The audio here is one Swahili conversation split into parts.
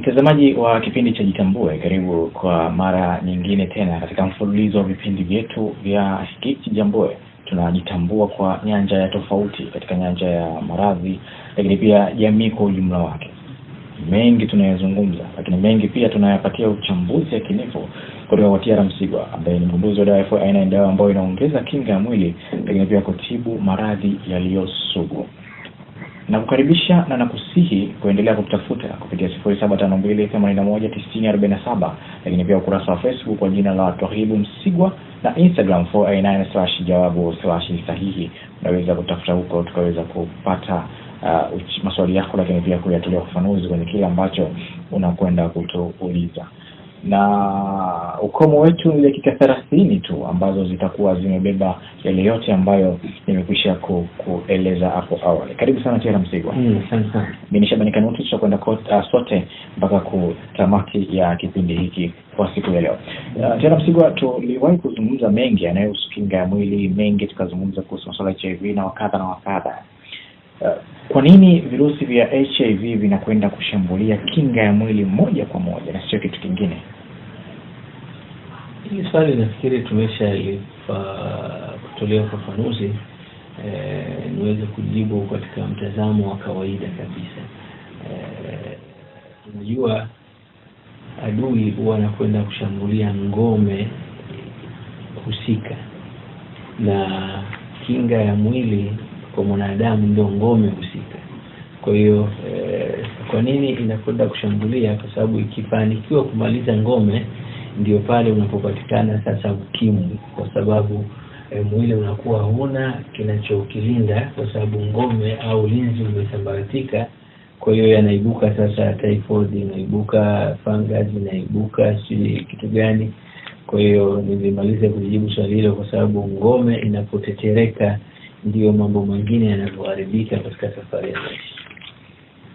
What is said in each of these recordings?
Mtazamaji wa kipindi cha Jitambue, karibu kwa mara nyingine tena katika mfululizo wa vipindi vyetu vya Jitambue. Tunajitambua kwa nyanja ya tofauti, katika nyanja ya maradhi, lakini pia jamii kwa ujumla wake. Mengi tunayazungumza, lakini mengi pia tunayapatia uchambuzi yakinifu kutoka kwa Tiara Msigwa, ambaye ni mgunduzi wa dawa ya aina ya dawa ambayo inaongeza kinga ya mwili, lakini pia kutibu maradhi yaliyosugu. Na kukaribisha na nakusihi kuendelea kutafuta kupitia 0752819047, lakini pia ukurasa wa Facebook kwa jina la Twahibu Msigwa na Instagram 489/jawabu/sahihi. Unaweza kutafuta huko tukaweza kupata maswali yako, lakini pia kuyatolea ufafanuzi kwenye kile ambacho unakwenda kutuuliza. Na ukomo wetu ni dakika 30 tu ambazo zitakuwa zimebeba yale yote ambayo nimekwisha kueleza hapo awali. Karibu sana Tiara Msigwa. Asante sana. Mimi ni Shabani Kanuti, tutakwenda sote mpaka kutamati ya kipindi hiki kwa siku ya leo. Tiara Msigwa, tuliwahi kuzungumza mengi yanayohusu kinga ya mwili, mengi tukazungumza kuhusu masuala ya HIV na wakadha. Kwa nini virusi vya HIV vinakwenda kushambulia kinga ya mwili moja kwa moja na sio kitu kingine? Hili swali nafikiri kutolea ufafanuzi, niweze kujibu katika mtazamo wa kawaida kabisa. Unajua adui huwa anakwenda kushambulia ngome husika, na kinga ya mwili kwa mwanadamu ndio ngome husika. Kwa hiyo kwa nini inakwenda kushambulia? Kwa sababu ikifanikiwa kumaliza ngome, ndio pale unapopatikana sasa ukimwi, kwa sababu mwili unakuwa huna kinachokilinda, kwa sababu ngome au linzi umesambaratika. Kwa hiyo yanaibuka sasa typhoid, inaibuka fungus, inaibuka kitu gani. Kwa hiyo nilimaliza kujibu swali hilo, kwa sababu ngome inapotetereka ndio mambo mengine yanavyoharibika katika safari ya maisha.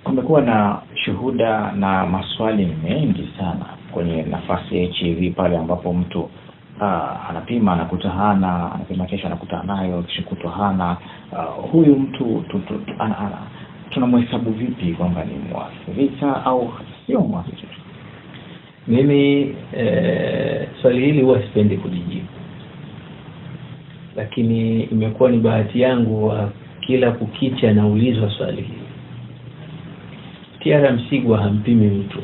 Kumekuwa na shuhuda na maswali mengi sana kwenye nafasi ya HIV, pale ambapo mtu anapima anakuta hana, anapima kesho anakuta nayo, kisha kutwa hana. Huyu mtu tunamhesabu vipi kwamba ni mwathirika au sio mwathirika? Mimi swali hili huwa sipendi kujibu, lakini imekuwa ni bahati yangu kila kukicha naulizwa swali hili. Tiara Msigwa hampimi mtu.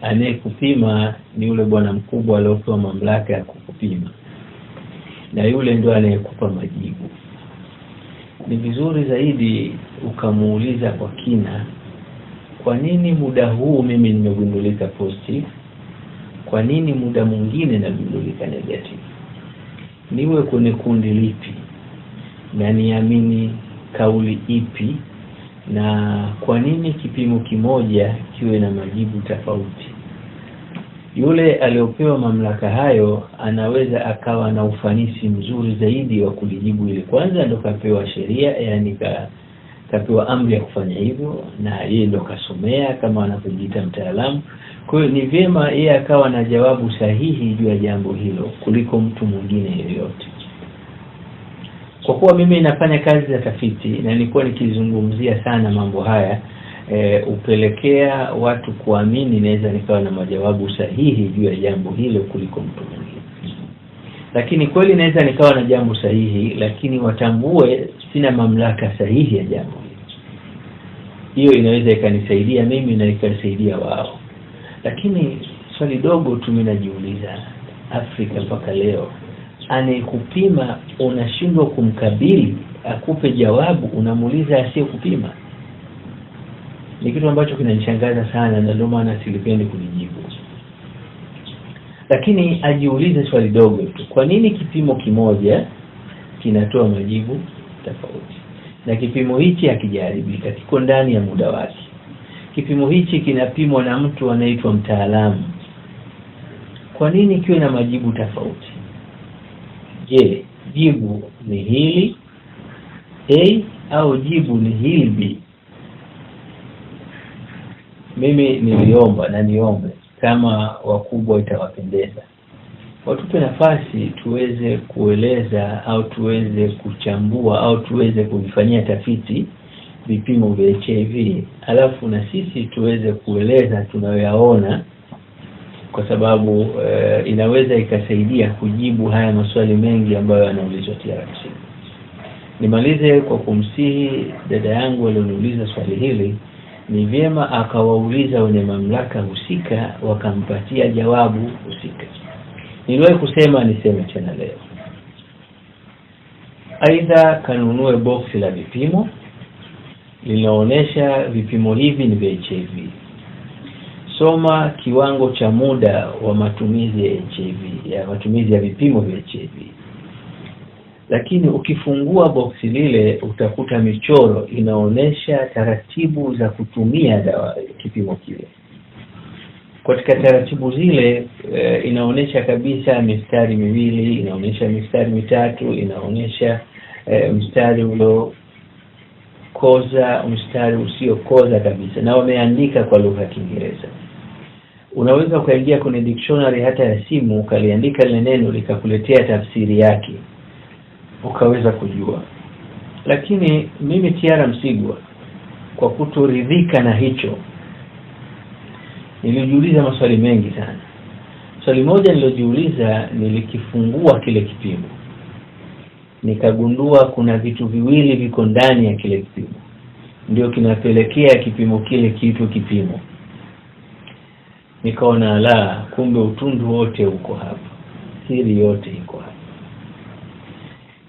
Anayekupima ni yule bwana mkubwa aliyopewa mamlaka ya kukupima, na yule ndio anayekupa majibu. Ni vizuri zaidi ukamuuliza kwa kina, kwa nini muda huu mimi nimegundulika positive? Kwa nini muda mwingine nagundulika negative? Niwe kwenye kundi lipi, na niamini kauli ipi, na kwa nini kipimo kimoja kiwe na majibu tofauti? Yule aliyopewa mamlaka hayo anaweza akawa na ufanisi mzuri zaidi wa kulijibu ile. Kwanza ndo kapewa sheria, yani kapewa amri ya kufanya hivyo, na yeye ndo kasomea kama anapojiita mtaalamu. Kwa hiyo ni vyema yeye akawa na jawabu sahihi juu ya jambo hilo kuliko mtu mwingine yeyote. Kwa kuwa mimi nafanya kazi za tafiti na nilikuwa nikizungumzia sana mambo haya, upelekea watu kuamini naweza nikawa na majawabu sahihi juu ya jambo hilo kuliko mtu mwingine. Lakini kweli naweza nikawa na jambo sahihi, lakini watambue sina mamlaka sahihi ya jambo hilo. Hiyo inaweza ikanisaidia mimi na ikasaidia wao. Lakini swali dogo tu mimi najiuliza, Afrika mpaka leo anayekupima unashindwa kumkabili akupe jawabu, unamuuliza asiye kupima. Ni kitu ambacho kinanishangaza sana, na ndio maana silipendi kujibu. Lakini ajiulize swali dogo tu, kwa nini kipimo kimoja kinatoa majibu tofauti, na kipimo hichi hakijaribika, kiko ndani ya muda wake? Kipimo hichi kinapimwa na mtu anaitwa mtaalamu. Kwa nini kiwe na majibu tofauti? Je, jibu ni hili A au jibu ni hili B? Mimi niliomba na niombe kama wakubwa itawapendeza, watupe nafasi tuweze kueleza au tuweze kuchambua au tuweze kufanyia tafiti vipimo vya HIV, alafu na sisi tuweze kueleza tunayoyaona, kwa sababu inaweza ikasaidia kujibu haya maswali mengi ambayo yanaulizwa TRC. Nimalize kwa kumsihi dada yangu alioniuliza swali hili, ni vyema akawauliza wenye mamlaka husika wakampatia jawabu husika. Niliwahi kusema, niseme tena leo, aidha kanunue boksi la vipimo linaonesha vipimo hivi ni vya HIV. Soma kiwango cha muda wa matumizi ya HIV, ya matumizi ya vipimo vya HIV. Lakini ukifungua boksi lile utakuta michoro inaonesha taratibu za kutumia dawa kipimo kile. Katika taratibu zile inaonesha kabisa mistari miwili, inaonesha mistari mitatu, inaonesha mstari ulio koza, mstari usio koza kabisa, na wameandika kwa lugha ya Kiingereza. Unaweza kuingia kwenye dictionary hata ya simu ukaliandika ile neno likakuletea tafsiri yake ukaweza kujua. Lakini mimi T.R. Msigwa, kwa kutoridhika na hicho, nilijiuliza maswali mengi sana. Swali moja nilojiuliza, nilikifungua kile kipimo nikagundua kuna vitu viwili viko ndani ya kile kipimo, ndio kinapelekea kipimo kile kiitwe kipimo. Nikaona la, kumbe utundu wote uko hapa, siri yote iko hapa.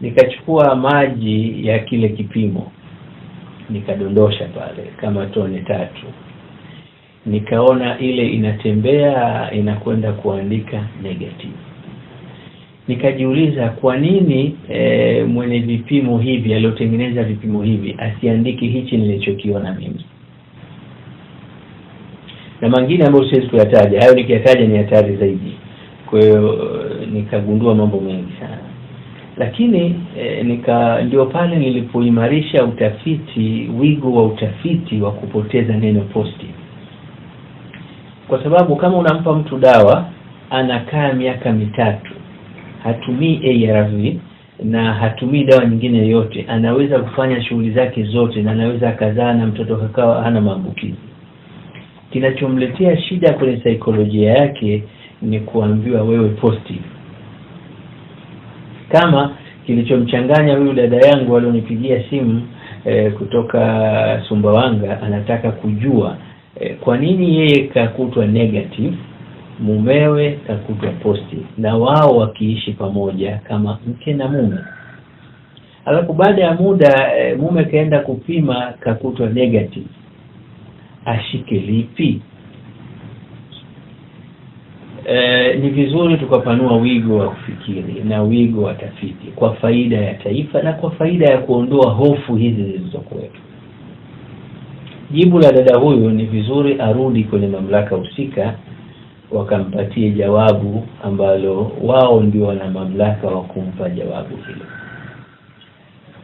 Nikachukua maji ya kile kipimo nikadondosha pale kama tone 3. Nikaona ile inatembea inakwenda kuandika negative. Nikajiuliza kwa nini mwenye vipimo hivi aliotengeneza vipimo hivi asiandiki hichi nilichokiona mimi. Na mengine ambayo siwezi kuyataja, hayo nikiyataja ni hatari zaidi. Kwa hiyo nikagundua mambo mengi sana. Lakini ndio pale nilipoimarisha utafiti, wigo wa utafiti wa kupoteza neno positive. Kwa sababu kama unampa mtu dawa anakaa miaka 3 hatumii ARV na hatumii dawa nyingine yoyote, anaweza kufanya shughuli zake zote na anaweza kazaa na mtoto akawa hana maambukizi. Kinachomletea shida kwenye saikolojia yake ni kuambiwa wewe positive. Kama kilichomchanganya huyu dada yangu alionipigia simu kutoka Sumbawanga, anataka kujua kwa nini yeye kakutwa negative, mumewe kakutwa positive, na wao wakiishi pamoja kama mke na mume. Alafu baada ya muda mume kaenda kupima kakutwa negative, ashike lipi? Ni vizuri tukapanua wigo wa kufikiri na wigo wa tafiti kwa faida ya taifa na kwa faida ya kuondoa hofu hizi zilizokuwepo. Jibu la dada huyu ni vizuri arudi kwenye mamlaka husika wakampatie jawabu ambalo wao ndio wana mamlaka wa kumpa jawabu hilo.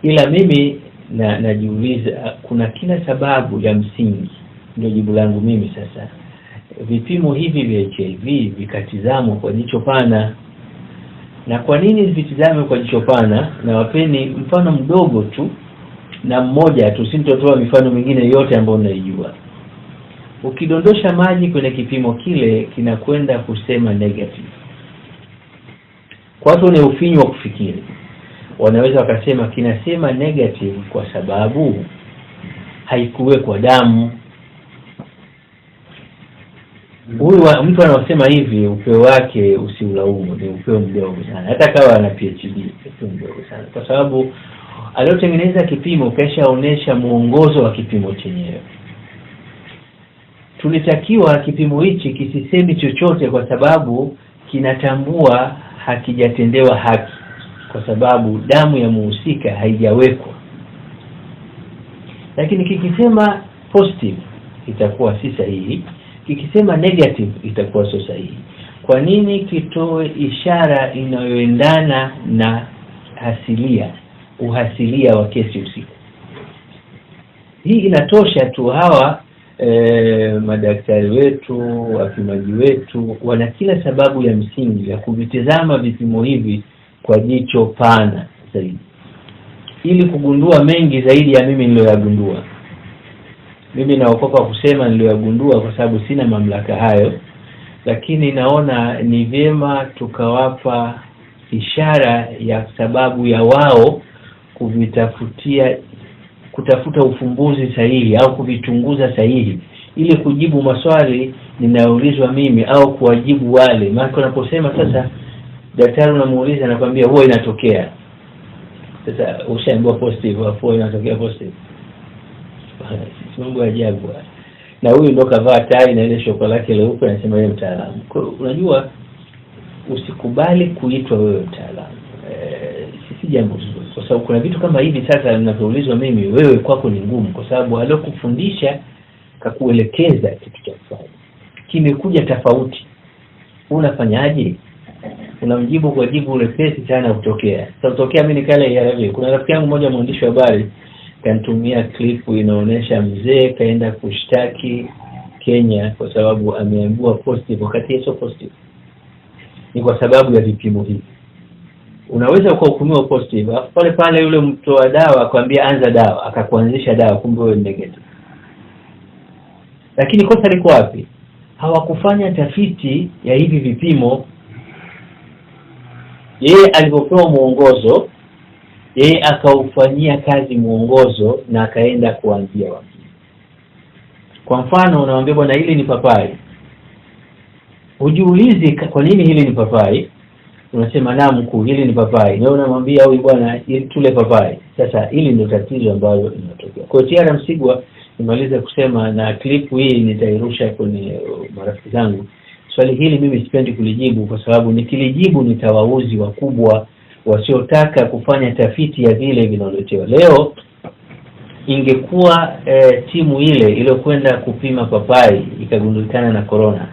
Ila mimi najiuliza kuna kila sababu ya msingi, ndio jibu langu mimi sasa. Vipimo hivi vya HIV vikatizamwa kwa jicho pana. Na kwa nini vitizamwe kwa jicho pana? Na wapeni mfano mdogo tu na mmoja tu, sintotoa mifano mingine yote ambayo unaijua. Ukidondosha maji kwenye kipimo kile kinakwenda kusema negative. Kwa watu wenye ufinyu wa kufikiri wanaweza wakasema kinasema negative kwa sababu haikuwekwa damu. Huyu mtu anasema hivi, upeo wake usiulaumu, ni upeo mdogo sana. Hata kama ana PhD, upeo mdogo sana. Kwa sababu aliotengeneza kipimo keshaonesha muongozo wa kipimo chenyewe. Tulitakiwa kipimo hichi kisisemi chochote kwa sababu kinatambua hakijatendewa haki, kwa sababu damu ya muhusika haijawekwa. Lakini kikisema positive itakuwa si sahihi, kikisema negative itakuwa sio sahihi. Kwa nini kitoe ishara inayoendana na uhasilia wa kesi husika? Hii inatosha tu. Hawa madaktari wetu, wapimaji wetu wana kila sababu ya msingi ya kuvitazama vipimo hivi kwa jicho pana zaidi, ili kugundua mengi zaidi ya mimi niliyoyagundua. mimi naokopa kusema niliyogundua kwa sababu sina mamlaka hayo, lakini naona ni vyema tukawapa ishara ya sababu ya wao kutafuta ufumbuzi sahihi au kuvichunguza sahihi ili kujibu maswali ninaulizwa mimi au kuwajibu wale. Maana unaposema sasa daktari unamuuliza anakuambia huwa inatokea. Sasa ushaambiwa positive hapo inatokea positive. Mambo ya ajabu. Na huyu ndo kavaa tai na ile shoka lake leupe anasema yeye mtaalamu. Unajua usikubali kuitwa wewe mtaalamu. Si jambo zuri. Kwa sababu kuna vitu kama hivi sasa ninavyoulizwa mimi, wewe kwako ni ngumu kwa sababu aliyokufundisha kakuelekeza kitu cha kufanya kimekuja tofauti. Unafanyaje? Unamjibu kwa jibu lepesi sana kutokea. Sasa kutokea mimi nikale ya ravi. Kuna rafiki yangu mmoja mwandishi wa habari kanitumia clip inaonyesha mzee kaenda kushtaki Kenya kwa sababu ameambiwa positive wakati sio positive. Ni kwa sababu ya vipimo hivi. Unaweza kuhukumiwa positive, pale pale yule mtoa dawa akwambia anza dawa, akakuanzisha dawa kumbe wewe negative. Lakini kosa liko wapi? Hawakufanya tafiti ya hivi vipimo. Yeye alipopewa muongozo, yeye akaufanyia kazi muongozo na akaenda kuanzia wapi. Kwa mfano unamwambia bwana hili ni papai. Ujiulize kwa nini hili ni papai? Unasema naam mkuu hili ni papai. Na unamwambia huyu bwana tule papai. Sasa hili ndio tatizo ambalo linatokea. Kwa hiyo T.R. Msigwa nimaliza kusema na clip hii nitairusha kwenye marafiki zangu. Swali hili mimi sipendi kulijibu kwa sababu nikilijibu nitawauzi wakubwa wasiotaka kufanya tafiti ya vile vinavyoletewa. Leo ingekuwa timu ile iliyokwenda kupima papai ikagundulika na corona.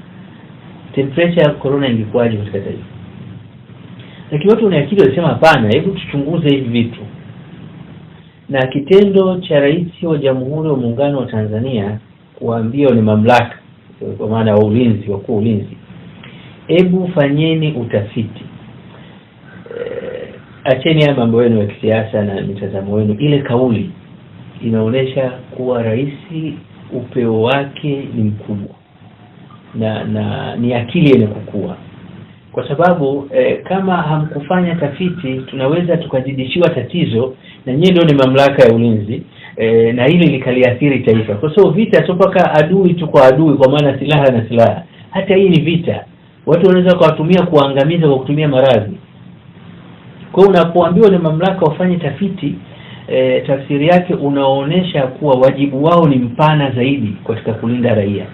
Temperature ya corona ingekuwaje katika taifa? Lakini watu wanaakili wanasema hapana, hebu tuchunguze hivi vitu. Na kitendo cha Rais wa Jamhuri ya Muungano wa Tanzania kuambia ni mamlaka kwa maana ya ulinzi, wakuu ulinzi, hebu fanyeni utafiti. Acheni ya mambo yenu ya kisiasa na mitazamo wenu. Ile kauli inaonesha kuwa rais upeo wake ni mkubwa na ni akili yenye kukua. Kwa sababu kama hamkufanya tafiti tunaweza tukazidishiwa tatizo na nyinyi ndio ni mamlaka ya ulinzi na hili likaliathiri taifa. Kwa sababu vita tupaka adui tu kwa adui kwa maana silaha na silaha. Hata hii ni vita. Watu wanaweza kuwatumia kuangamiza kwa kutumia maradhi. Kwa hiyo unapoambiwa ni mamlaka wafanye tafiti tafsiri yake unaonesha kuwa wajibu wao ni mpana zaidi katika kulinda raia.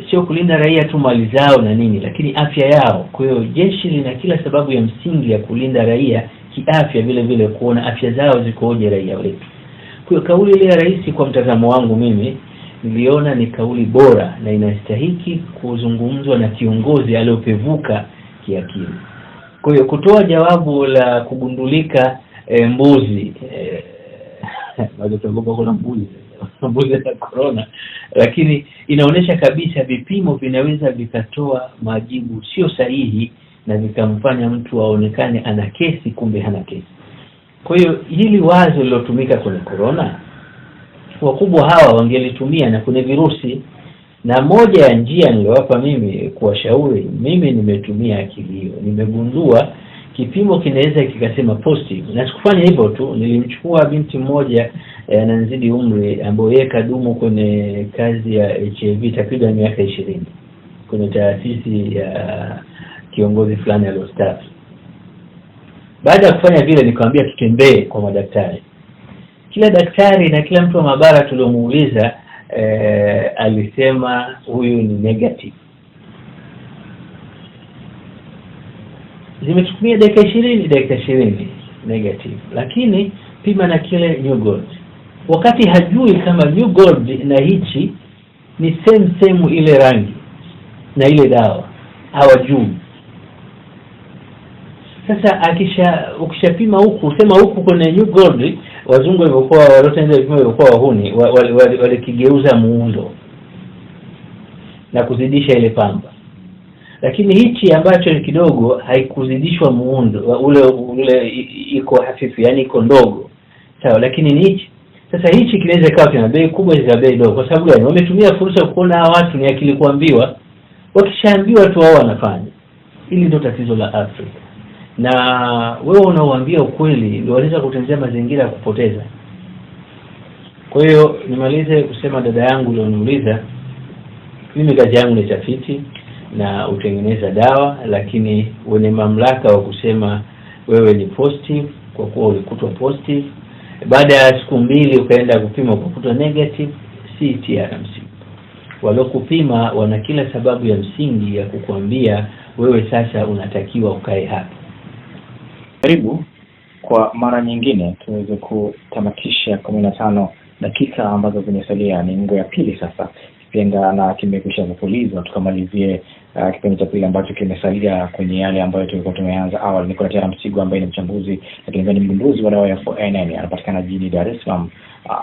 Sio kulinda raia tu mali zao na nini lakini afya yao. Kwa hiyo jeshi lina kila sababu ya msingi ya kulinda raia kiafya vile vile kuona afya zao zikoje raia wetu. Kwa hiyo kauli ile ya rais kwa mtazamo wangu mimi niliona ni kauli bora na inastahili kuzungumzwa na kiongozi aliyopevuka kiakili. Kwa hiyo kutoa jawabu la kugundulika mbuzi bado tunagopa kuna mbuzi ya corona, lakini inaonesha kabisa vipimo vinaweza vikatoa majibu sio sahihi na vikamfanya mtu aonekane ana kesi kumbe hana kesi. Kwa hiyo hili wazo lilotumika kwenye corona wakubwa hawa wangelitumia na kwenye virusi, na moja ya njia niliyowapa mimi kuwashauri, mimi nimetumia akili hiyo. Nimegundua kipimo kinaweza kikasema positive. Na sikufanya hivyo tu, nilimchukua binti mmoja ananizidi umri ambaye yeye kadumu kwenye kazi ya HIV takriban miaka 20 kwenye taasisi ya kiongozi fulani aliyostaafu. Baada ya kufanya vile nikamwambia tutembee kwa madaktari. Kila daktari na kila mtu wa maabara tuliomuuliza alisema huyu ni negative. Zimetumia dakika 20 negative, lakini pima na kile new gold. Wakati hajui kama new gold na hichi ni same ile rangi na ile dawa hawajui. Sasa ukishapima huku sema huku kwenye new gold, wazungu walikuwa walotengeneza vipimo walikuwa wahuni walikigeuza muundo na kuzidisha ile pamba. Lakini hichi ambacho ni kidogo haikuzidishwa muundo ule iko hafifu, yani iko ndogo. Sawa, lakini ni hichi Sasa hichi kinaweza ikawa kina bei kubwa, za bei dogo. Kwa sababu gani? Wametumia fursa kuona watu ni akili kuambiwa, wakishaambiwa tu wao wanafanya. Hili ndio tatizo la Afrika. Na wewe unaoambia ukweli ndio wanaweza kutengeneza mazingira ya kupoteza. Kwa hiyo nimalize kusema, dada yangu ulioniuliza, mimi kazi yangu ni tafiti na utengeneza dawa, lakini wenye mamlaka wa kusema wewe ni positive kwa kuwa ulikutwa positive, baada ya siku 2 ukaenda kupima ukakutwa negative, si TRMC. Walokupima wana kila sababu ya msingi ya kukuambia wewe sasa unatakiwa ukae hapa. Karibu kwa mara nyingine tuweze kutamatisha 15 dakika ambazo zimesalia. Ni ngo ya pili sasa. Kipenda na kimekwisha kupulizwa, tukamalizie kipindi cha pili ambacho kimesalia kwenye yale ambayo tulikuwa tumeanza awali. Niko na Tera Msigwa ambaye ni mchambuzi lakini ni mgunduzi wa dawa ya 4NN, anapatikana jijini Dar es Salaam,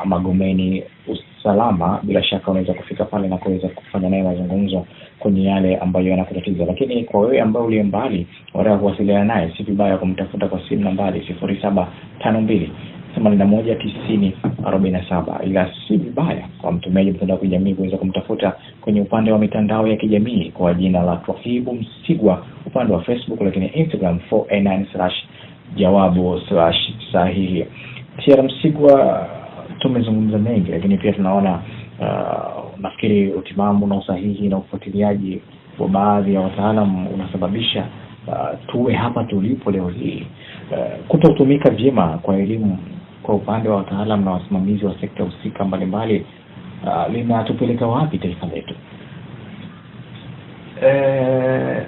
Magomeni Usalama. Bila shaka unaweza kufika pale na kuweza kufanya naye mazungumzo kwenye yale ambayo yanakutatiza. Lakini kwa wewe ambao uliye mbali, unataka kuwasiliana naye, si vibaya kumtafuta kwa simu nambari 0752 819047, ila si vibaya kwa mtumiaji mtandao wa kijamii kuweza kumtafuta kwenye upande wa mitandao ya kijamii kwa jina la Twahibu Msigwa, upande wa Facebook, lakini Instagram 4NN/jawabu/sahihi. Tera Msigwa, tumezungumza mengi, lakini pia tunaona nafikiri utimamu na usahihi na ufuatiliaji wa baadhi ya wataalamu unasababisha tuwe hapa tulipo leo hii. Kutotumika vyema kwa elimu kwa upande wa wataalamu na wasimamizi wa sekta husika mbalimbali linatupeleka wapi taifa letu?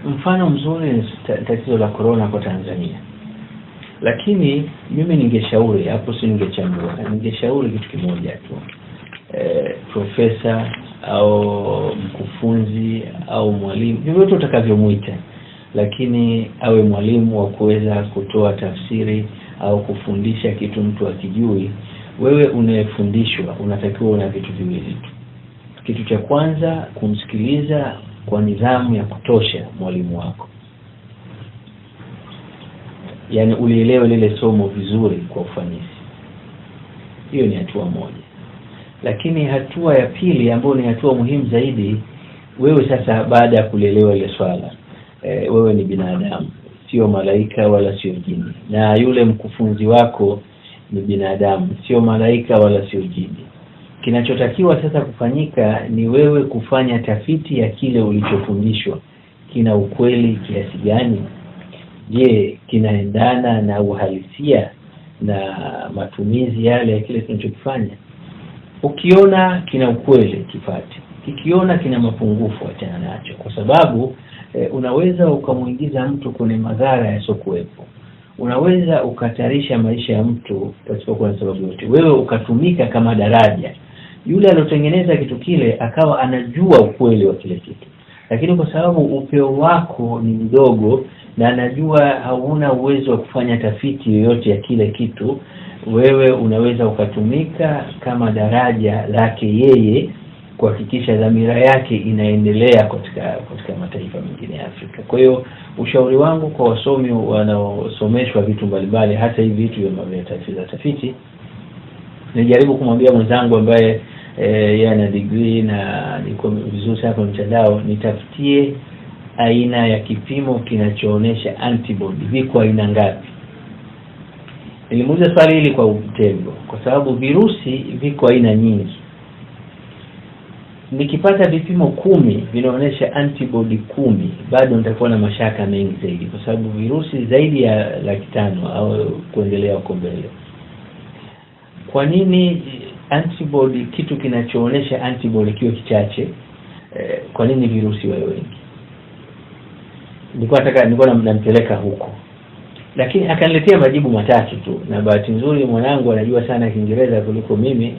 Mfano mzuri ni tatizo la corona kwa Tanzania. Lakini mimi ningeshauri hapo, si ningechambua, ningeshauri kitu kimoja tu. Profesa au mkufunzi au mwalimu, vyovyote utakavyomuita, lakini awe mwalimu wa kuweza kutoa tafsiri au kufundisha kitu mtu akijui. Wewe unayefundishwa unatakiwa una vitu viwili tu. Kitu cha kwanza, kumsikiliza kwa nidhamu ya kutosha mwalimu wako, yaani ulielewe lile somo vizuri kwa ufanisi. Hiyo ni hatua moja. Lakini hatua ya pili ambayo ni hatua muhimu zaidi, wewe sasa baada ya kulielewa ile swala, wewe ni binadamu, sio malaika wala sio jini, na yule mkufunzi wako ni binadamu, sio malaika wala sio jini. Kinachotakiwa sasa kufanyika ni wewe kufanya tafiti ya kile ulichofundishwa. Kina ukweli kiasi gani? Je, kinaendana na uhalisia na matumizi yale ya kile tunachokifanya? Ukiona kina ukweli, kifate. Kikiona kina mapungufu, achana nacho, kwa sababu unaweza ukamuingiza mtu kwenye madhara yasiokuwepo. Unaweza ukatarisha maisha ya mtu pasipokuwa na sababu yote. Wewe ukatumika kama daraja. Yule aliyotengeneza kitu kile akawa anajua ukweli wa kile kitu, lakini kwa sababu upeo wako ni mdogo na anajua hauna uwezo wa kufanya tafiti yoyote ya kile kitu, wewe unaweza ukatumika kama daraja lake yeye kuhakikisha dhamira yake inaendelea katika mataifa mengine ya Afrika. Kwa hiyo ushauri wangu kwa wasomi wanaosomeshwa vitu mbalimbali, hata hivi vitu vya tafiti, nijaribu kumwambia mwenzangu ambaye yeye ana degree na niko vizuri sana kwa mtandao, nitafutie aina ya kipimo kinachoonesha antibody viko aina ngapi. Nilimuuliza swali hili kwa mtego kwa sababu virusi viko aina nyingi. Nikipata vipimo 10 vinaonyesha antibody 10, bado nitakuwa na mashaka mengi zaidi, kwa sababu virusi zaidi ya 500 au kuendelea huko mbele. Kwa nini antibody, kitu kinachoonesha antibody kiwe kichache, kwa nini virusi wawe wengi? Nilikuwa nampeleka huko, lakini akaniletea majibu matatu tu, na bahati nzuri mwanangu anajua sana Kiingereza kuliko mimi.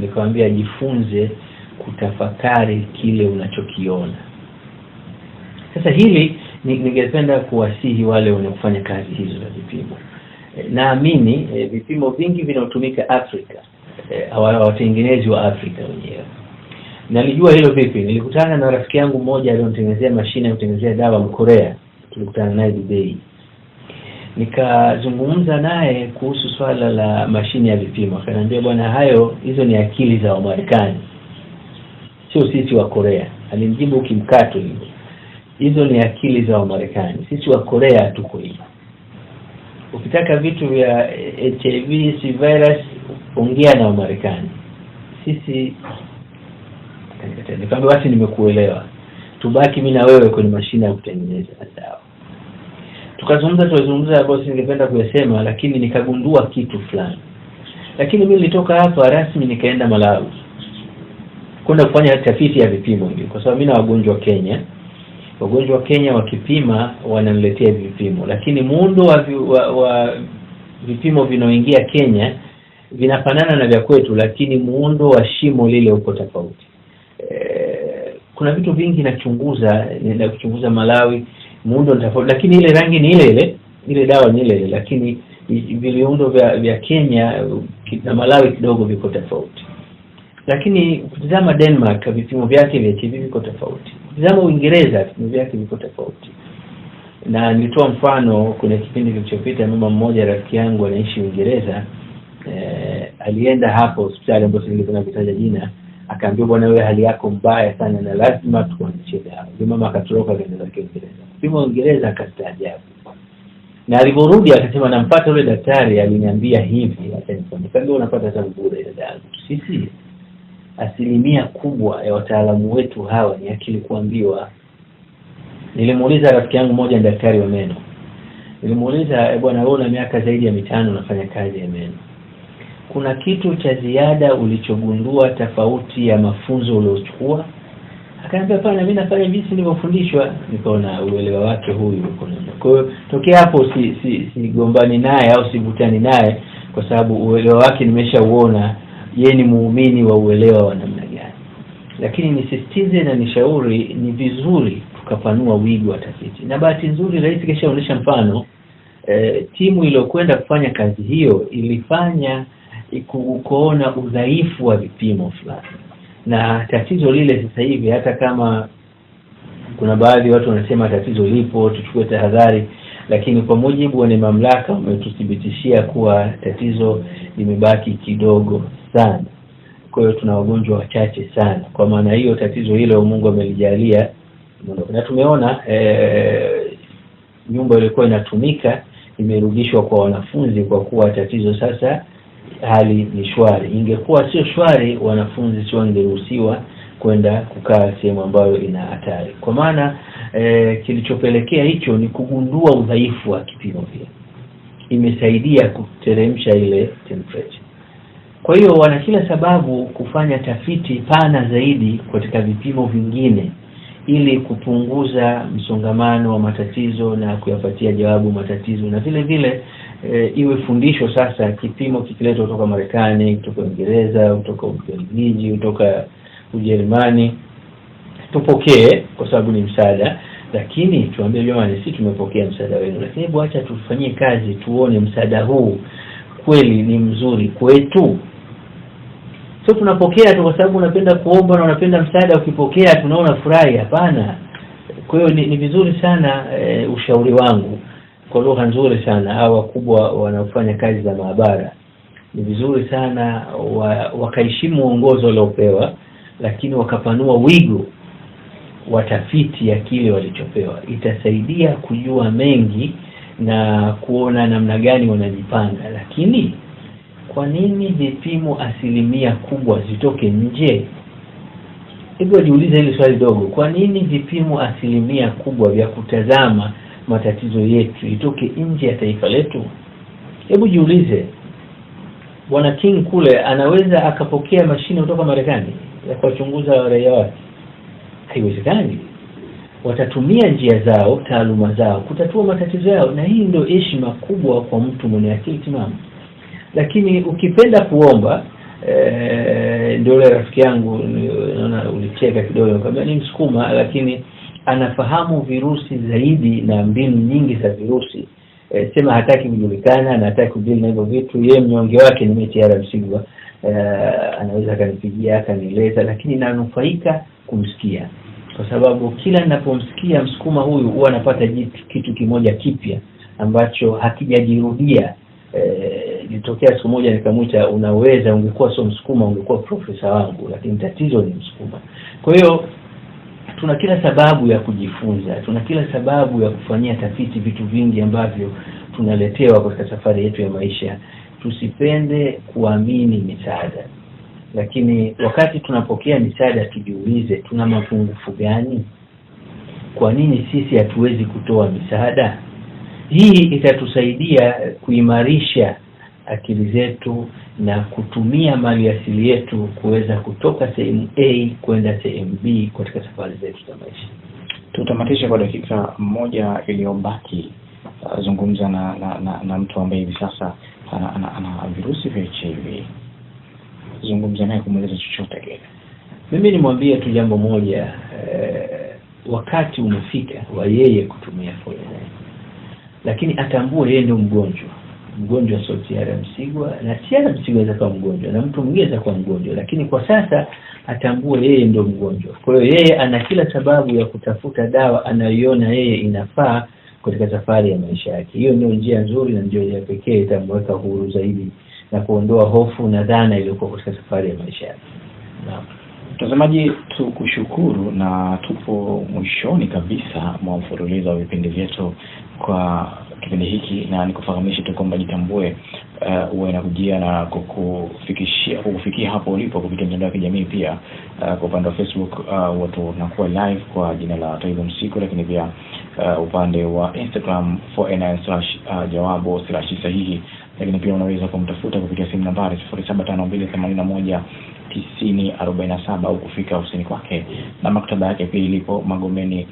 Nikamwambia jifunze kutafakari kile unachokiona. Sasa hili ningependa kuwasihi wale wanaofanya kazi hizo za vipimo. Naamini vipimo vingi vinatumika Afrika, hawatengenezi wa Afrika wenyewe. Nalijua hilo vipi? Nilikutana na rafiki yangu mmoja alionitengenezea mashine ya kutengenezea dawa Mkorea. Tulikutana naye Dubai. Nikazungumza naye kuhusu swala la mashine ya vipimo. Akaniambia bwana, hizo ni akili za Wamarekani, sio sisi wa Korea. Alinijibu kimkato hivyo, hizo ni akili za Wamarekani, sisi wa Korea tuko hivi. Ukitaka vitu vya HIV, virus, ongea na Wamarekani. Sisi nikamwambia basi nimekuelewa, tubaki mimi na wewe kwenye mashine ya kutengeneza. Sawa. Tukazungumza ambayo singependa kuyasema, lakini nikagundua kitu fulani. Lakini mimi nilitoka hapa rasmi nikaenda Malawi kwenda kufanya tafiti ya vipimo hivi, kwa sababu mimi na wagonjwa wa Kenya wakipima wananiletea vipimo, lakini muundo wa vipimo vinaoingia Kenya vinafanana na vya kwetu, lakini muundo wa shimo lile uko tofauti. Kuna vitu vingi na kuchunguza Malawi, muundo ni tofauti, lakini ile rangi ni ile dawa ni ile, lakini viundo vya Kenya na Malawi kidogo viko tofauti. Lakini ukitazama Denmark vipimo vyake vya HIV viko tofauti. Ukitazama Uingereza vipimo vyake viko tofauti. Na nilitoa mfano kwenye kipindi kilichopita, mama mmoja rafiki yangu anaishi Uingereza, alienda hapo hospitali ambayo singependa kutaja jina, akaambiwa bwana, wewe hali yako mbaya sana na lazima tukuandikie dawa. Mama akatoroka kwenda zake Uingereza. Kupima Uingereza akastaajabu. Na aliporudi akasema nampata yule daktari aliniambia hivi, akanifanya unapata hata bure ile dawa. Sisi asilimia kubwa ya wataalamu wetu hawa ni akili kuambiwa. Nilimuuliza rafiki yangu mmoja ni daktari wa meno. Nilimuuliza bwana, wewe una miaka zaidi ya 5 unafanya kazi ya meno, kuna kitu cha ziada ulichogundua tofauti ya mafunzo uliochukua? Akaniambia hapana, mimi nafanya jinsi nilivyofundishwa. Nikaona uelewa wake huyu uko namna. Kwa hiyo tokea hapo sigombani naye au sivutani naye, kwa sababu uelewa wake nimeshauona, yeye ni muumini wa uelewa wa namna gani. Lakini nisisitize na nishauri ni vizuri tukapanua wigo wa tafiti. Na bahati nzuri rais keshaonesha mfano, timu iliyokwenda kufanya kazi hiyo ilifanya kuona udhaifu wa vipimo fulani. Na tatizo lile sasa hivi, hata kama kuna baadhi watu wanasema tatizo lipo, tuchukue tahadhari, lakini kwa mujibu wa mamlaka wametuthibitishia kuwa tatizo limebaki kidogo sana. Kwa hiyo tuna wagonjwa wachache sana. Kwa maana hiyo tatizo hilo Mungu amelijalia. Na tumeona nyumba ilikuwa inatumika imerudishwa kwa wanafunzi, kwa kuwa tatizo sasa hali ni shwari. Ingekuwa sio shwari, wanafunzi sio wangeruhusiwa kwenda kukaa sehemu ambayo ina hatari. Kwa maana kilichopelekea hicho ni kugundua udhaifu wa kipimo pia. Imesaidia kuteremsha ile temperature. Kwa hiyo wana kila sababu kufanya tafiti pana zaidi katika vipimo vingine ili kupunguza msongamano wa matatizo na kuyapatia jawabu matatizo, na vile vile iwe fundisho sasa. Kipimo kikiletwa kutoka Marekani, kutoka Uingereza, kutoka Ubelgiji, kutoka Ujerumani, tupokee kwa sababu ni msaada, lakini tuambie jamani, sisi tumepokea msaada wenu, lakini hebu acha tufanyie kazi tuone msaada huu kweli ni mzuri kwetu. Sio tunapokea tu kwa sababu unapenda kuomba na unapenda msaada, ukipokea tunaona furahi. Hapana. Kwa hiyo ni vizuri sana ushauri wangu kwa lugha nzuri sana, hao wakubwa wanaofanya kazi za maabara, ni vizuri sana wakaheshimu uongozi waliopewa, lakini wakapanua wigo wa tafiti ya kile walichopewa. Itasaidia kujua mengi na kuona namna gani wanajipanga. Lakini kwa nini vipimo asilimia kubwa zitoke nje? Hebu jiulize hili swali dogo. Kwa nini vipimo asilimia kubwa vya kutazama matatizo yetu itoke nje ya taifa letu? Hebu jiulize. Bwana King kule anaweza akapokea mashine kutoka Marekani ya kuchunguza raia wake? Haiwezekani. Watatumia njia zao, taaluma zao kutatua matatizo yao, na hii ndio heshima kubwa kwa mtu mwenye akili timamu. Lakini ukipenda kuomba, ndio yule rafiki yangu naona ulicheka kidogo, kama ni Msukuma lakini anafahamu virusi zaidi na mbinu nyingi za virusi. Sema hataki kujulikana na hataki kudili na hivyo vitu. Yeye mnyonge wake ni Metiara Msigwa. Anaweza kanipigia akanieleza, lakini nanufaika kumsikia, kwa sababu kila ninapomsikia Msukuma huyu huwa anapata kitu kimoja kipya ambacho hakijajirudia. Ilitokea siku moja nikamuita, unaweza ungekuwa sio Msukuma ungekuwa profesa wangu, lakini tatizo ni Msukuma. Kwa hiyo tuna kila sababu ya kujifunza, tuna kila sababu ya kufanyia tafiti vitu vingi ambavyo tunaletewa katika safari yetu ya maisha. Tusipende kuamini misaada, lakini wakati tunapokea misaada tujiulize, tuna mapungufu gani? Kwa nini sisi hatuwezi kutoa misaada? Hii itatusaidia kuimarisha akili zetu na kutumia mali asili yetu kuweza kutoka sehemu A kwenda sehemu B katika safari zetu za maisha. Tutamatisha kwa dakika moja iliyobaki. Zungumza na mtu ambaye hivi sasa ana virusi vya HIV. Zungumza naye kumweleza chochote kile. Mimi nimwambie tu jambo moja, wakati umefika wa yeye kutumia Folene. Lakini atambue yeye ndio mgonjwa sio T.R. Msigwa, na T.R. Msigwa anaweza kuwa mgonjwa na mtu mwingine anaweza kuwa mgonjwa, lakini kwa sasa atambue yeye ndio mgonjwa. Kwa hiyo yeye ana kila sababu ya kutafuta dawa anayoiona yeye inafaa katika safari ya maisha yake. Hiyo ndio njia nzuri na ndio ya pekee itamweka huru zaidi na kuondoa hofu na dhana iliyokuwa katika safari ya maisha yake. Naam. Mtazamaji, tukushukuru na tupo mwishoni kabisa mwa mfululizo wa vipindi vyetu kwa kipindi hiki, na nikufahamisha tu kwamba Jitambue uwe inakujia na kukufikia hapo ulipo kupitia mitandao ya kijamii pia. Kwa upande wa Facebook watu nakuwa live kwa jina la Taibu Msiku, lakini pia upande wa Instagram 4nn/jawabu/sahihi, lakini pia unaweza kumtafuta kupitia simu nambari 0752819047 au kufika ofisini kwake na maktaba yake pia ilipo Magomeni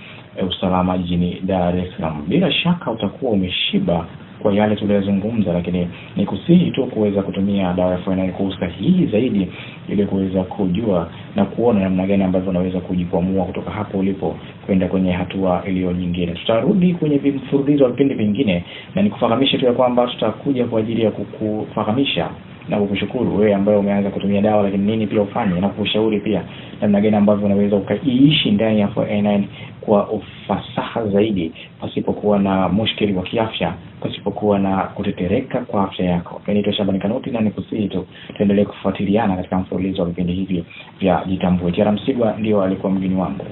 Usalama jijini Dar es Salaam. Bila shaka utakuwa umeshiba kwa yale tuliyozungumza, lakini nikusihi tu kuweza kutumia dawa ya Folene kwa usahihi zaidi ili kuweza kujua na kuona namna gani ambavyo unaweza kujikwamua kutoka hapo ulipo kwenda kwenye hatua iliyo nyingine. Tutarudi kwenye mfululizo wa vipindi vingine, na nikufahamisha tu ya kwamba tutakuja kwa ajili ya kukufahamisha na kukushukuru wewe ambaye umeanza kutumia dawa, lakini nini pia ufanye, na kukushauri pia namna gani ambavyo unaweza ukaishi ndani ya 4nn kwa ufasaha zaidi, pasipokuwa na mushkili wa kiafya, pasipokuwa na kutetereka kwa afya yako. Naitwa Shabani Kanuti na nikusihi tu tuendelee kufuatiliana katika mfululizo wa vipindi hivi vya Jitambue. T.R. Msigwa ndio alikuwa mgeni wangu.